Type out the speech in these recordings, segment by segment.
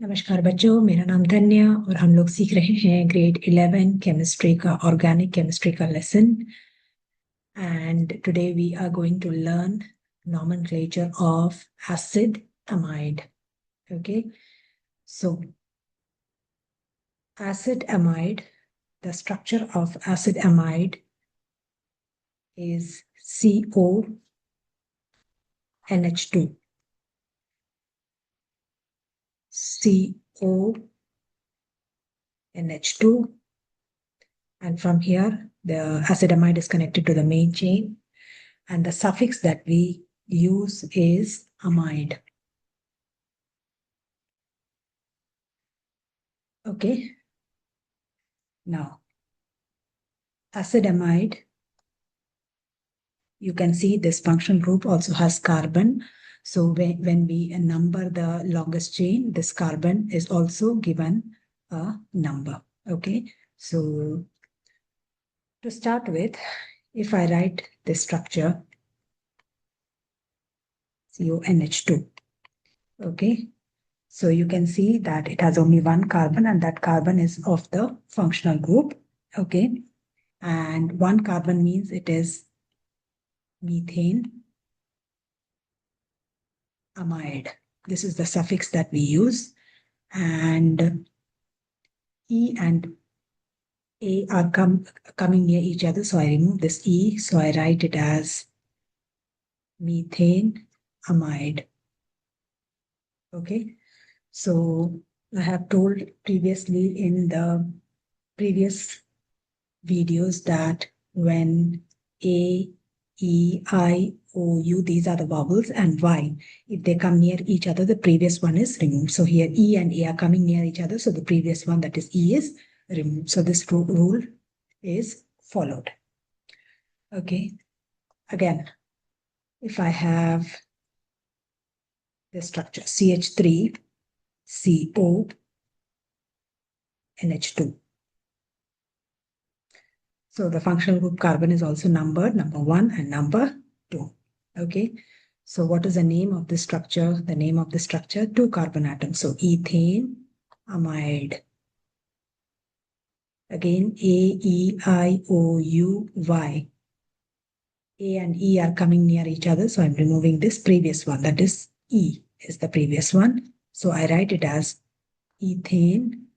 नमस्कार बच्चों, मेरा नाम धन्या और हम लोग सीख रहे हैं ग्रेड 11 केमिस्ट्री का ऑर्गेनिक केमिस्ट्री का lesson. And today we are going to learn nomenclature of acid amide. Okay, so acid amide, the structure of acid amide is CONH2. CONH2, and from here the acid amide is connected to the main chain, and the suffix that we use is amide. Okay, now acid amide, you can see this functional group also has carbon. So when we number the longest chain, this carbon is also given a number. Okay, so to start with, if I write this structure CONH2, okay, so you can see that it has only one carbon, and that carbon is of the functional group. Okay, and one carbon means it is methane amide. This is the suffix that we use, and E and A are coming near each other, so I remove this E, so I write it as methane amide. Okay, so I have told previously in the previous videos that when A, E, I, O, U, these are the vowels, and Y, if they come near each other, the previous one is removed. So here E and A are coming near each other, so the previous one, that is E, is removed. So this rule is followed. Okay, again, if I have the structure CH3, CO, NH2. So the functional group carbon is also numbered, number 1 and number 2. Okay, so what is the name of this structure? The name of the structure, 2 carbon atoms. So ethane amide. Again, AEIOUY. A and E are coming near each other, so I'm removing this previous one, that is E is the previous one. So I write it as ethane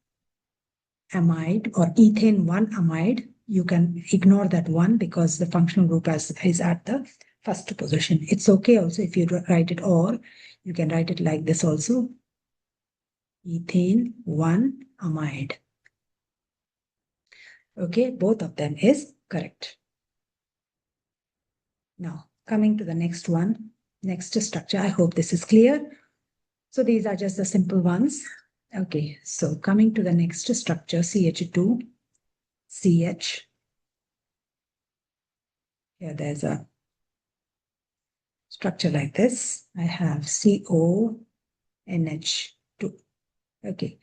amide or ethane 1 amide. You can ignore that 1 because the functional group is at the first position. It's okay also if you write it, or you can write it like this also, ethane 1 amide. Okay, both of them is correct. Now, coming to the next one, next structure. I hope this is clear. So these are just the simple ones. Okay, so coming to the next structure, CH2, CH. Here there's a structure like this. I have CONH2. Okay,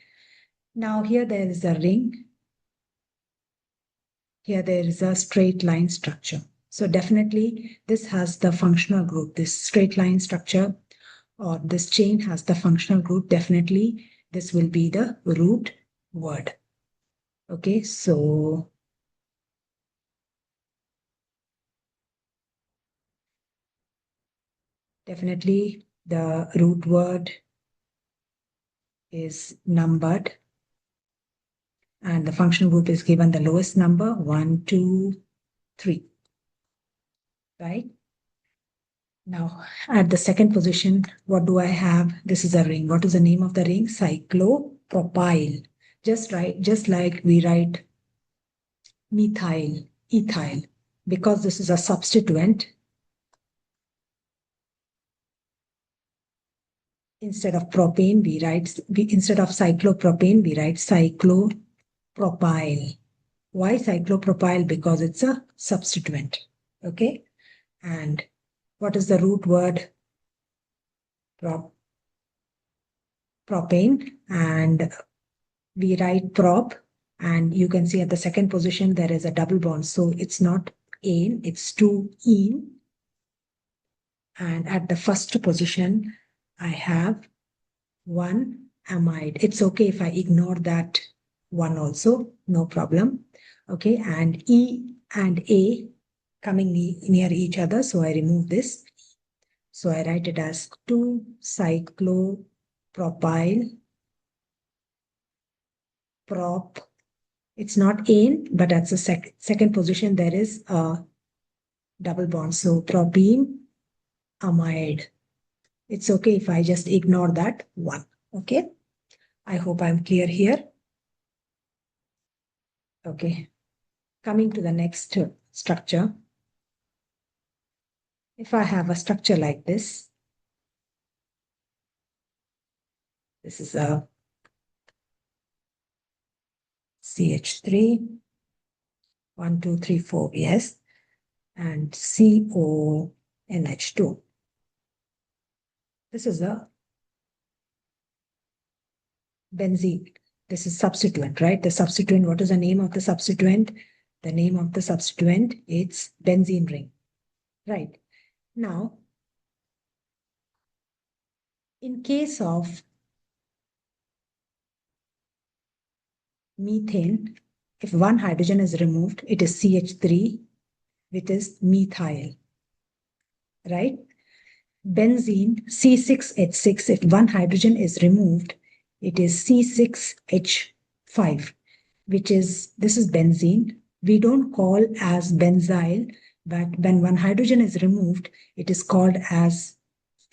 now here there is a ring. Here there is a straight line structure. So definitely this has the functional group. This straight line structure or this chain has the functional group. Definitely this will be the root word. Okay, so definitely the root word is numbered, and the functional group is given the lowest number, 1, 2, 3. Right? Now, at the second position, what do I have? This is a ring. What is the name of the ring? Cyclopropyl. Just like we write methyl, ethyl, because this is a substituent. Instead of propane, instead of cyclopropane, we write cyclopropyl. Why cyclopropyl? Because it's a substituent. Okay, and what is the root word? Propane, and we write prop, and you can see at the second position there is a double bond, so it's not ane, it's 2-ene. And at the first position I have 1 amide. It's okay if I ignore that one also, no problem. Okay, and E and A coming near each other, so I remove this. So I write it as 2-cyclopropyl prop. It's not ane, but at the second position there is a double bond. So propene amide. It's okay if I just ignore that one. Okay. I hope I'm clear here. Okay. Coming to the next structure. If I have a structure like this is a CH3, 1, 2, 3, 4, yes, and CONH2. This is a benzene. This is substituent, right? The substituent, what is the name of the substituent? The name of the substituent, it's benzene ring, right? Now, in case of methane, if one hydrogen is removed, it is CH3, which is methyl, right? Benzene, C6H6, if one hydrogen is removed, it is C6H5, which is, this is benzene. We don't call as benzyl, but when one hydrogen is removed, it is called as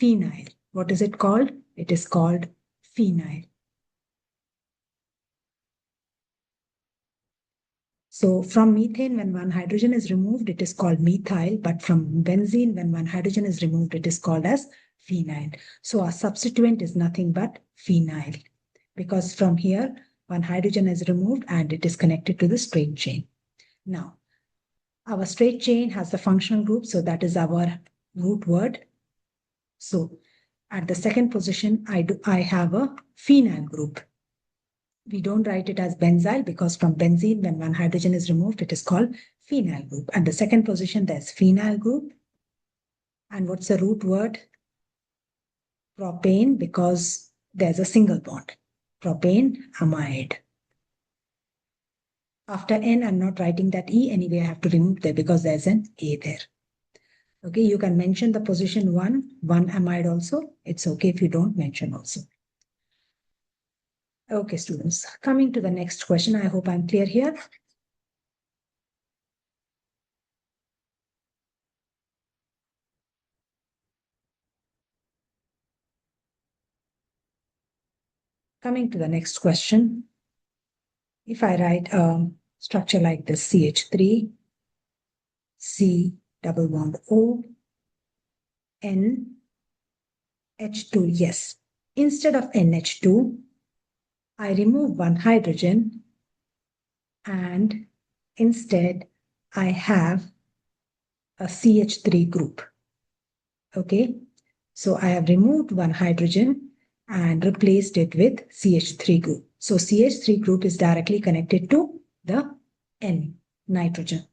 phenyl. What is it called? It is called phenyl. So from methane, when one hydrogen is removed, it is called methyl, but from benzene, when one hydrogen is removed, it is called as phenyl. So our substituent is nothing but phenyl, because from here, one hydrogen is removed and it is connected to the straight chain. Now, our straight chain has the functional group, so that is our root word. So at the second position, I have a phenyl group. We don't write it as benzyl because from benzene, when one hydrogen is removed, it is called phenyl group. At the second position, there's phenyl group. And what's the root word? Propane, because there's a single bond. Propane amide. After N, I'm not writing that E. Anyway, I have to remove there because there's an A there. Okay, you can mention the position 1 amide also. It's okay if you don't mention also. Okay, students, coming to the next question. I hope I'm clear here. Coming to the next question. If I write a structure like this, CH3, C double bond O, N, H2, yes. Instead of NH2, I remove one hydrogen and instead I have a CH3 group. Okay, so I have removed one hydrogen and replaced it with CH3 group. So CH3 group is directly connected to the N, nitrogen.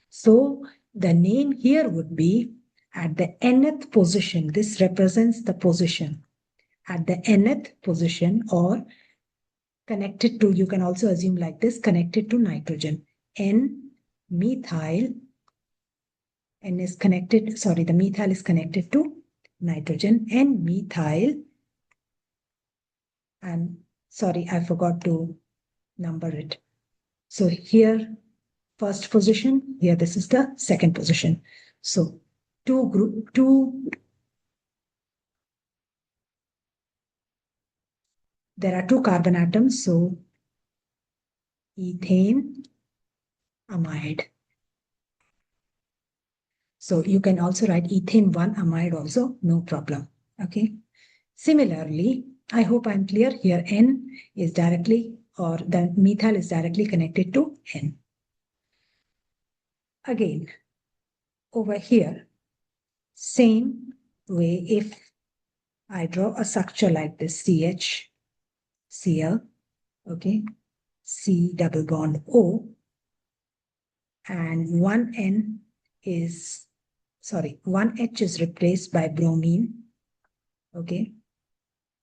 So the name here would be at the nth position. This represents the position. At the nth position or connected to, you can also assume like this, connected to nitrogen. N-methyl, N is connected, sorry, the methyl is connected to nitrogen. N-methyl, and sorry, I forgot to number it. So here, first position, here this is the second position. So there are two carbon atoms, so ethane amide. So you can also write ethane 1 amide also, no problem. Okay. Similarly, I hope I'm clear here. N is directly, or the methyl is directly connected to N. Again, over here, same way, if I draw a structure like this, CH, Cl, okay, C double bond O, and one N is, sorry, one H is replaced by bromine, okay,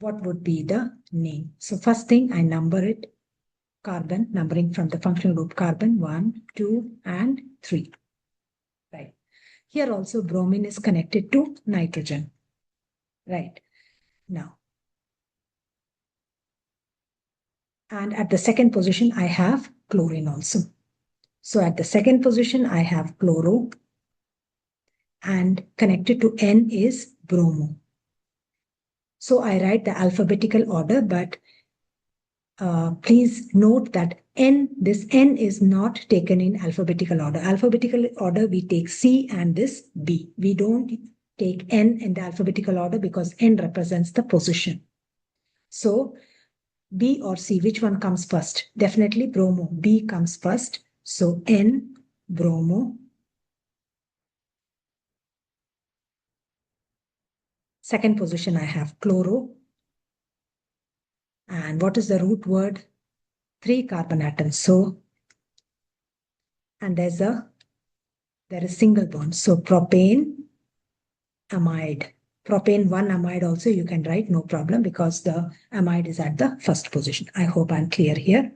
what would be the name? So first thing, I number it, carbon, numbering from the functional group carbon, 1, 2, and 3. Right. Here also bromine is connected to nitrogen. Right. Now, and at the second position, I have chlorine also. So at the second position, I have chloro, and connected to N is bromo. So I write the alphabetical order, but please note that this N is not taken in alphabetical order. Alphabetical order, we take C and this B. We don't take N in the alphabetical order because N represents the position. So B or C, which one comes first? Definitely bromo. B comes first. So N, bromo. Second position, I have chloro. And what is the root word? 3 carbon atoms. So, and there is single bond. So propane, amide. Propane 1 amide also you can write, no problem, because the amide is at the first position. I hope I'm clear here.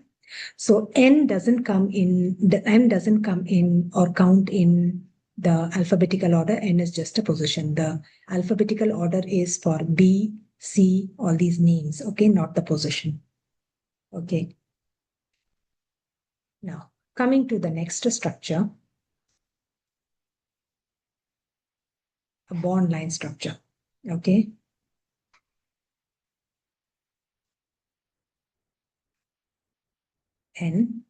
So N doesn't come in or count in the alphabetical order. N is just a position. The alphabetical order is for B, C, all these names, okay, not the position. Okay. Now, coming to the next structure, a bond line structure, okay. N,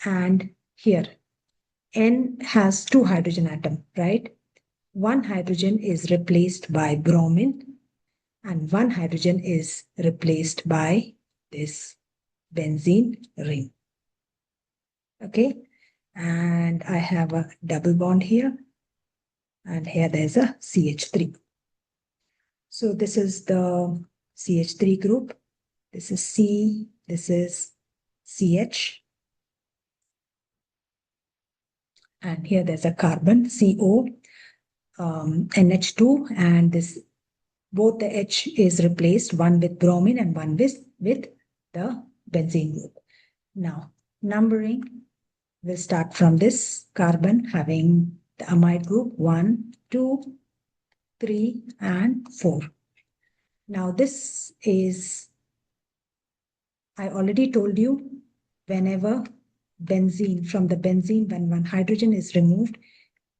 and here N has 2 hydrogen atoms, right? One hydrogen is replaced by bromine, and one hydrogen is replaced by this benzene ring. Okay, and I have a double bond here, and here there's a CH3. So this is the CH3 group. This is C, this is CH, and here there's a carbon, CO, NH2, and this both the H is replaced, one with bromine and one with the benzene group. Now, numbering will start from this carbon having the amide group 1, 2, 3, and 4. Now, this is, I already told you, whenever benzene, from the benzene, when one hydrogen is removed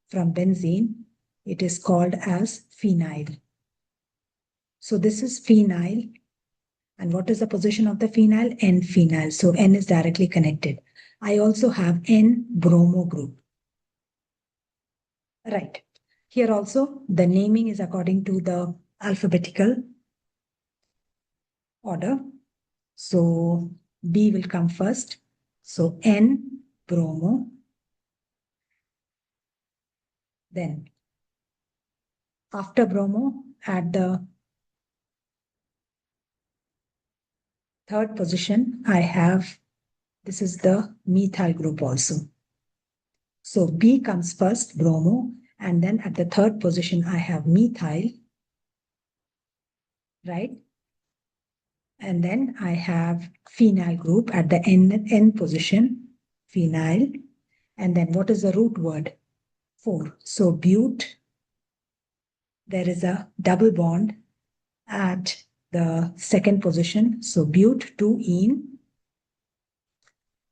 from benzene, it is called as phenyl. So this is phenyl. And what is the position of the phenyl? N-phenyl. So N is directly connected. I also have N-bromo group. Right. Here also, the naming is according to the alphabetical order. So B will come first. So N-bromo. Then after bromo, at the third position, I have, this is the methyl group also. So B comes first, bromo, and then at the third position, I have methyl, right? And then I have phenyl group at the N position, phenyl. And then what is the root word? 4. So bute, there is a double bond at the second position. So bute 2-ene,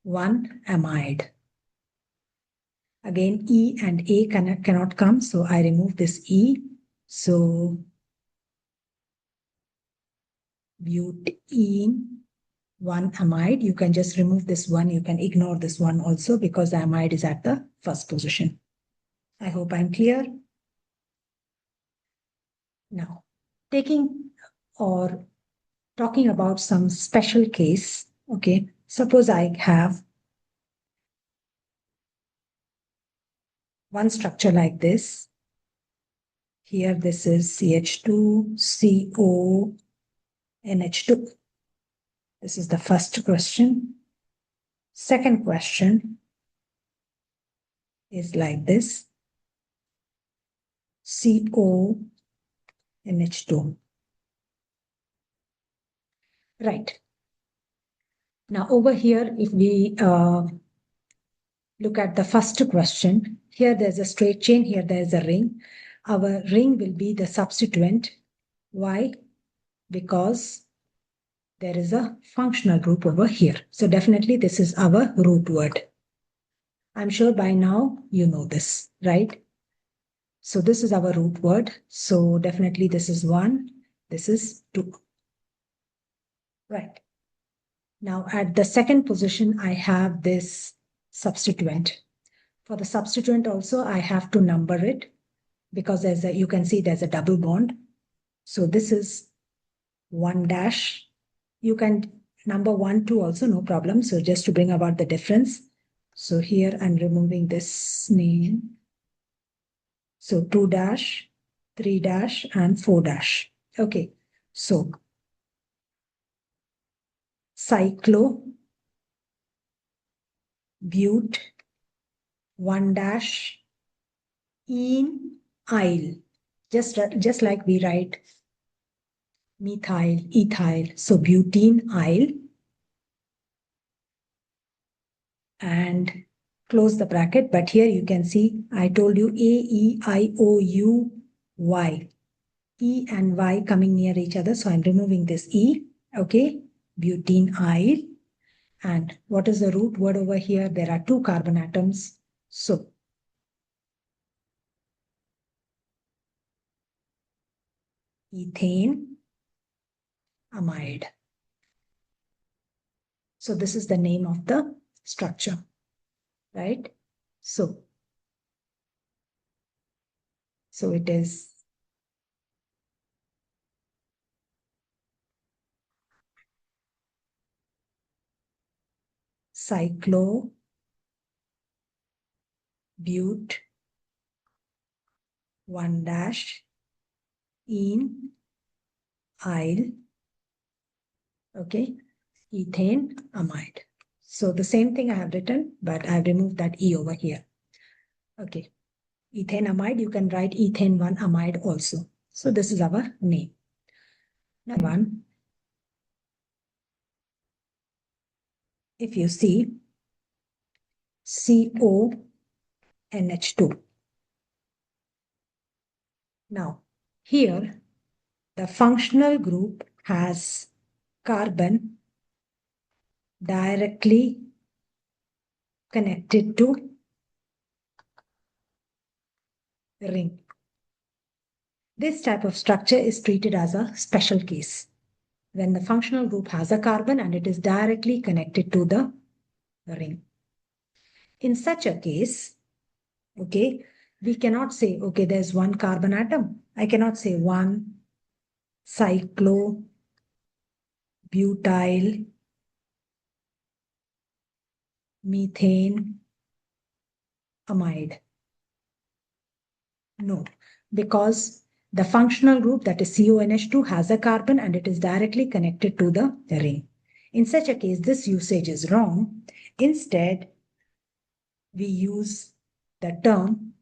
1 amide. Again, E and A cannot come, so I remove this E. So butene, 1 amide. You can just remove this one. You can ignore this one also because the amide is at the first position. I hope I'm clear. Now, taking or talking about some special case, okay, suppose I have one structure like this. Here, this is CH2, CO, NH2. This is the first question. Second question is like this. CO, NH2. Right. Now over here, if we look at the first question, here there's a straight chain, here there's a ring. Our ring will be the substituent. Why? Because there is a functional group over here. So definitely this is our root word. I'm sure by now you know this, right? So this is our root word. So definitely this is 1, this is 2. Right. Now at the second position, I have this substituent. For the substituent also, I have to number it because you can see there's a double bond. So this is 1 dash. You can number 1, 2 also, no problem. So just to bring about the difference. So here I'm removing this name. So 2 dash, 3 dash, and 4 dash. Okay. So cyclo, bute, 1 dash, enyle. Just like we write methyl, ethyl. So butenyl. And close the bracket. But here you can see, I told you A, E, I, O, U, Y. E and Y coming near each other. So I'm removing this E. Okay. Butenyl. And what is the root word over here? There are 2 carbon atoms. So ethane amide. So this is the name of the structure, right? So it is cyclo, bute, 1 dash, enyle, okay, ethane amide. So the same thing I have written, but I've removed that E over here. Okay, ethane amide, you can write ethane 1 amide also. So this is our name. Now one, if you see CONH2. Now here the functional group has carbon directly connected to ring. This type of structure is treated as a special case when the functional group has a carbon and it is directly connected to the ring. In such a case, okay, we cannot say, okay, there's 1 carbon atom. I cannot say 1 cyclo, butyl, methane, amide. No, because the functional group, that is CONH2, has a carbon and it is directly connected to the ring. In such a case, this usage is wrong. Instead, we use the term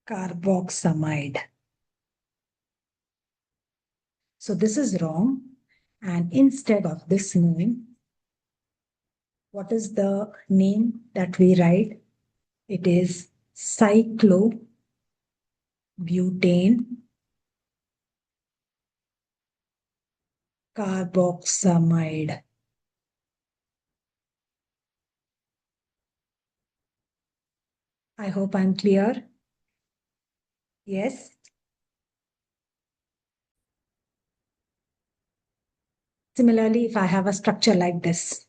carboxamide. So this is wrong. And instead of this name, what is the name that we write? It is cyclobutane carboxamide. I hope I'm clear. Yes. Similarly, if I have a structure like this,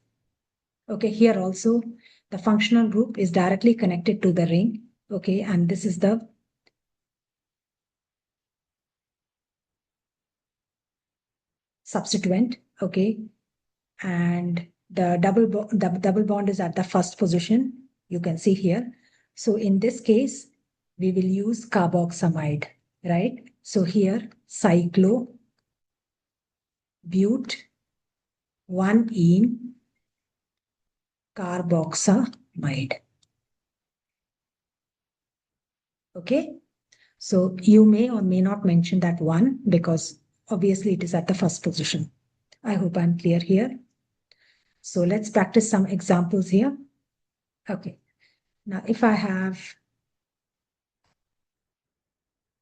okay, here also the functional group is directly connected to the ring, okay, and this is the substituent, okay, and the double bond is at the first position, you can see here. So in this case, we will use carboxamide, right? So here, cyclo, bute, 1-ene, carboxamide. Okay, So you may or may not mention that 1 because obviously it is at the first position. I hope I'm clear here. So let's practice some examples here. Okay. Now, if I have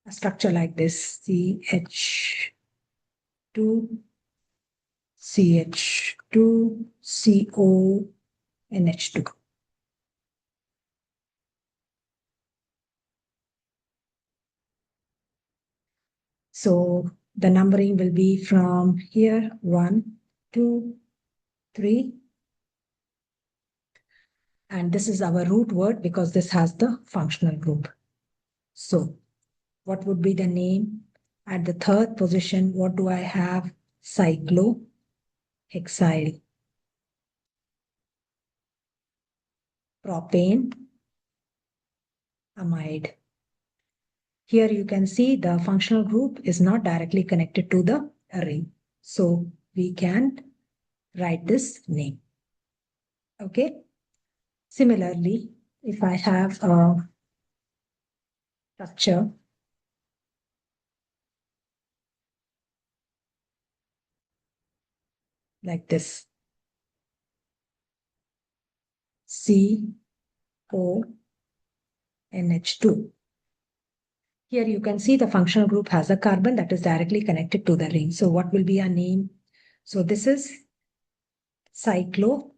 a structure like this, CH2, CH2, CO, NH2. So the numbering will be from here, 1, 2, 3. And this is our root word because this has the functional group. So what would be the name? At the third position, what do I have? Cyclohexyl propane amide. Here you can see the functional group is not directly connected to the ring. So we can write this name. Okay. Similarly, if I have a structure like this, CONH2. Here you can see the functional group has a carbon that is directly connected to the ring. So what will be our name? So this is cyclopropane.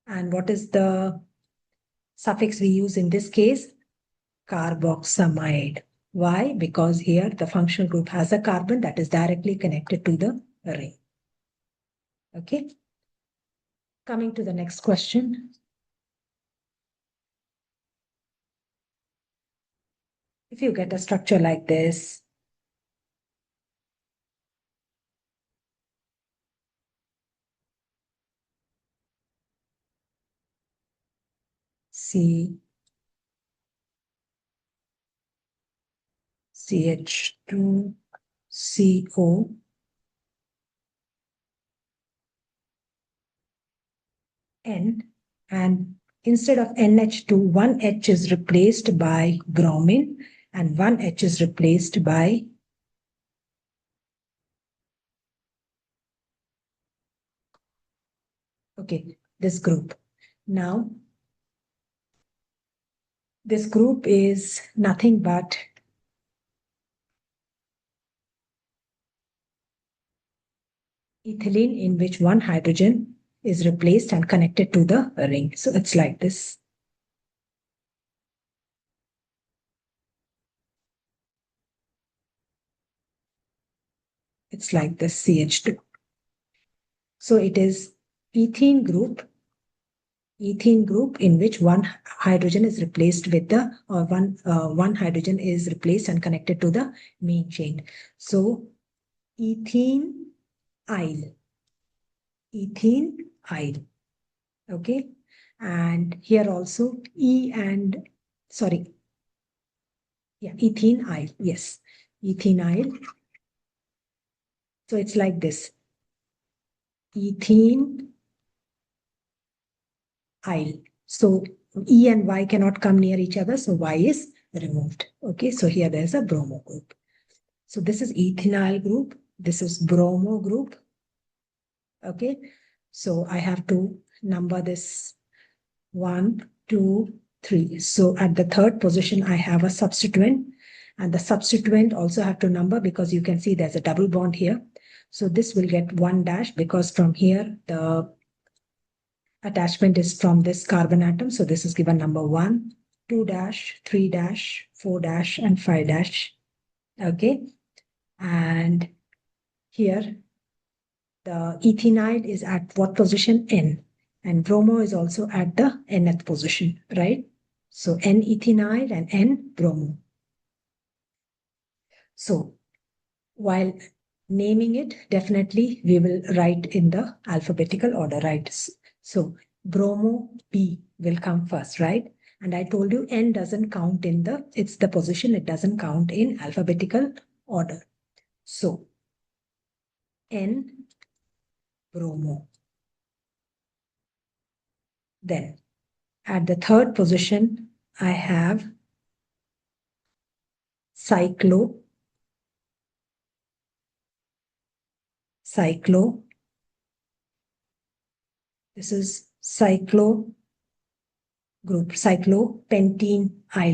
And what is the suffix we use in this case? Carboxamide. Why? Because here the functional group has a carbon that is directly connected to the ring. Okay. Coming to the next question. If you get a structure like this, CH2CO, N, and instead of NH2, one H is replaced by bromine and one H is replaced by this group. Now, this group is nothing but ethylene in which one hydrogen is replaced and connected to the ring. So it's like this. It's like this CH2. So it is ethene group in which one hydrogen is replaced with the, or one hydrogen is replaced and connected to the main chain. So ethene yle. Okay. And here also ethenyle. Yes, ethenyle. So it's like this. Ethenyle. So E and Y cannot come near each other. So Y is removed. Okay. So here there's a bromo group. So this is ethenyl group. This is bromo group. Okay. So I have to number this 1, 2, 3. So at the third position, I have a substituent, and the substituent also have to number because you can see there's a double bond here. So this will get 1 dash because from here, the attachment is from this carbon atom. So this is given number 1, 2 dash, 3 dash, 4 dash, and 5 dash. Okay. And here, the ethenide is at what position? N. And bromo is also at the nth position, right? So N ethenide and N bromo. So while naming it, definitely we will write in the alphabetical order, right? So bromo B will come first, right? And I told you N doesn't count in it's the position, it doesn't count in alphabetical order. So N bromo. Then at the third position, I have cyclo. This is cyclo group, cyclopentene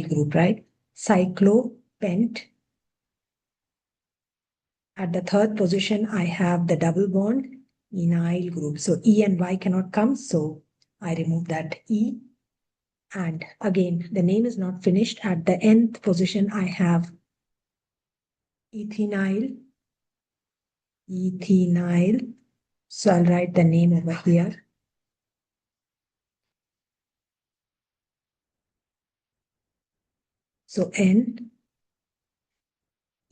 group, right? Cyclopent. At the third position, I have the double bond enyl group. So E and Y cannot come, so I remove that E. And again, the name is not finished. At the nth position, I have ethynyl. So I'll write the name over here. So N,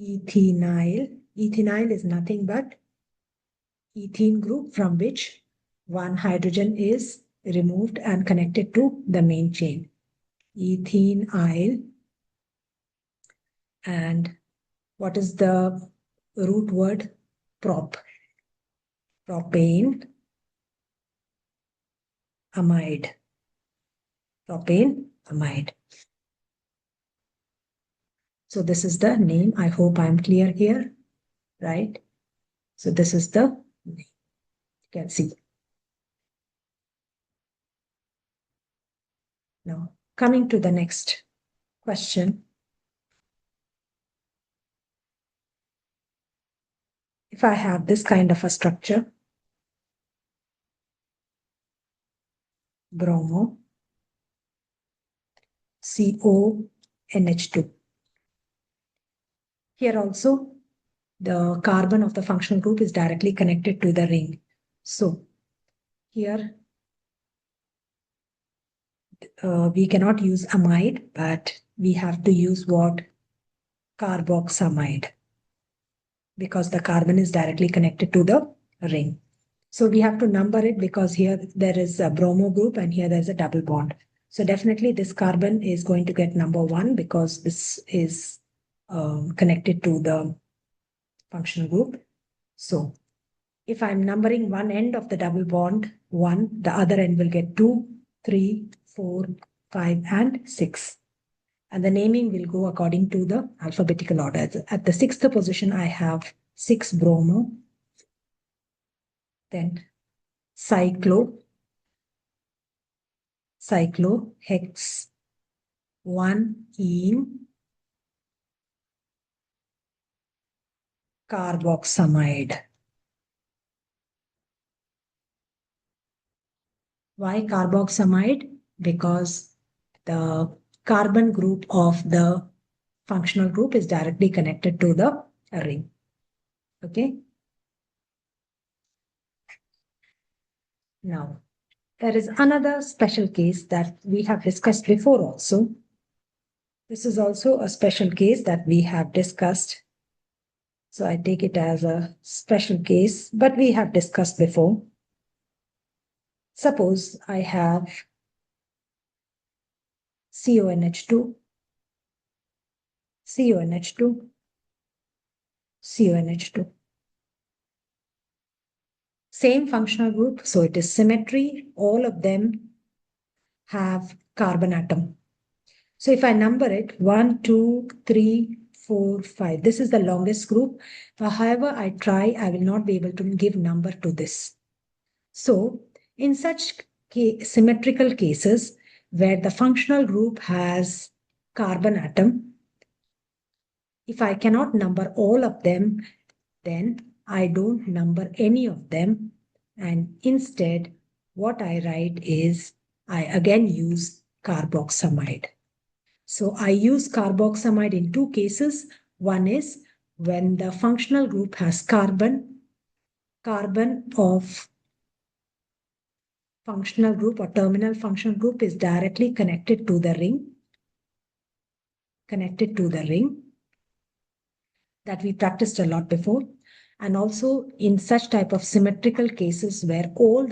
ethynyl. Ethynyl is nothing but ethene group from which one hydrogen is removed and connected to the main chain. Ethynyl. And what is the root word? Propane amide. So this is the name. I hope I'm clear here, right? So this is the name. You can see. Now, coming to the next question. If I have this kind of a structure, bromo, CONH2. Here also, the carbon of the functional group is directly connected to the ring. So here, we cannot use amide, but we have to use what? Carboxamide, because the carbon is directly connected to the ring. So we have to number it because here there is a bromo group and here there's a double bond. So definitely this carbon is going to get number 1 because this is connected to the functional group. So if I'm numbering one end of the double bond 1, the other end will get 2, 3, 4, 5, and 6. And the naming will go according to the alphabetical order. At the 6th position, I have 6 bromo, then cyclo, hex, 1 ene, carboxamide. Why carboxamide? Because the carbon group of the functional group is directly connected to the ring. Okay. Now, there is another special case that we have discussed before also. This is also a special case that we have discussed. So I take it as a special case, but we have discussed before. Suppose I have CONH2, CONH2, CONH2. Same functional group, so it is symmetry. All of them have carbon atom. So if I number it, 1, 2, 3, 4, 5. This is the longest group. However, I try, I will not be able to give number to this. So in such symmetrical cases where the functional group has carbon atom, if I cannot number all of them, then I don't number any of them. And instead, what I write is, I again use carboxamide. So I use carboxamide in 2 cases. One is when the functional group has carbon of functional group or terminal functional group is directly connected to the ring. That we practiced a lot before. And also in such type of symmetrical cases where all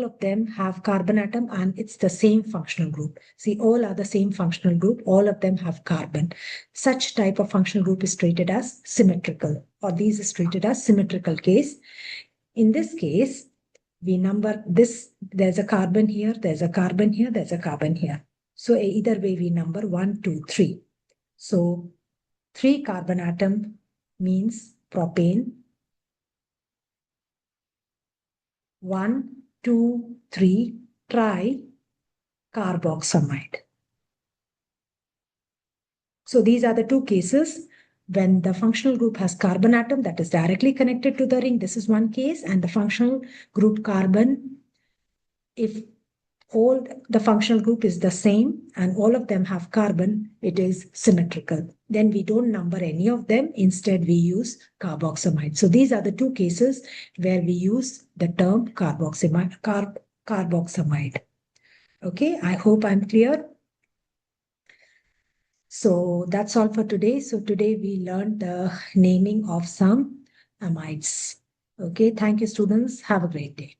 of them have carbon atom and it's the same functional group. See, all are the same functional group, all of them have carbon. Such type of functional group is treated as symmetrical, or these is treated as symmetrical case. In this case, we number this, there's a carbon here, there's a carbon here, there's a carbon here. So either way we number 1, 2, 3. So 3 carbon atom means propane. 1, 2, 3 tricarboxamide. So these are the two cases. When the functional group has carbon atom that is directly connected to the ring, this is one case, and the functional group carbon, if all the functional group is the same and all of them have carbon, it is symmetrical. Then we don't number any of them. Instead, we use carboxamide. So these are the two cases where we use the term carboxamide. Okay, I hope I'm clear. So that's all for today. So today we learned the naming of some amides. Okay, thank you, students. Have a great day.